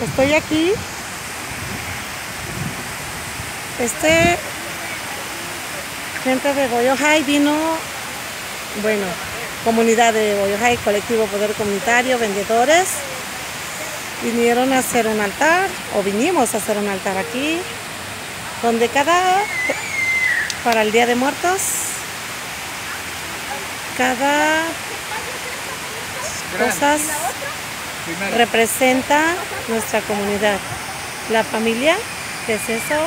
Estoy aquí. Gente de Boyojay vino, bueno, comunidad de Boyojay, colectivo Poder Comunitario, vendedores, vinieron a hacer un altar, o vinimos a hacer un altar aquí, donde para el Día de Muertos, cada cosa representa nuestra comunidad. La familia, ¿qué es eso?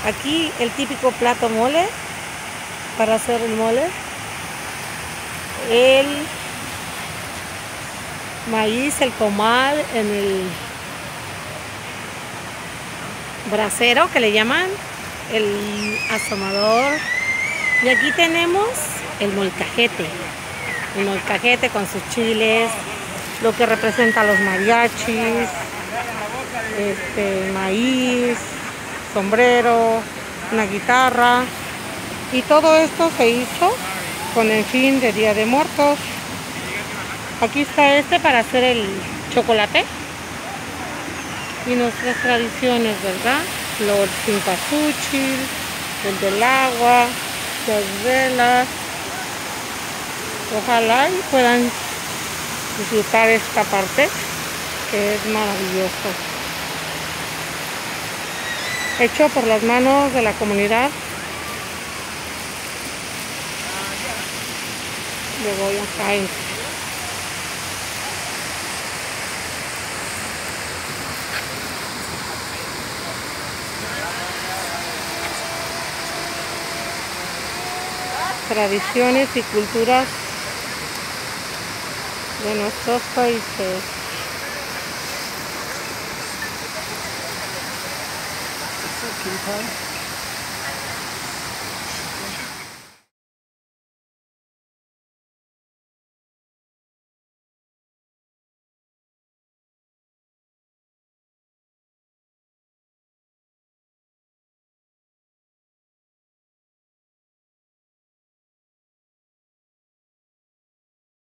Aquí el típico plato mole, para hacer el mole. El maíz, el comal en el brasero, que le llaman, el asomador. Y aquí tenemos el molcajete con sus chiles, lo que representa los mariachis, maíz, sombrero, una guitarra, y todo esto se hizo con el fin de Día de Muertos. Aquí está para hacer el chocolate y nuestras tradiciones, ¿verdad? El cempasúchil, el del agua, las velas. Ojalá y puedan disfrutar esta parte, que es maravilloso, hecho por las manos de la comunidad de Boyojay. Tradiciones y culturas de nuestros países. Cutie pie.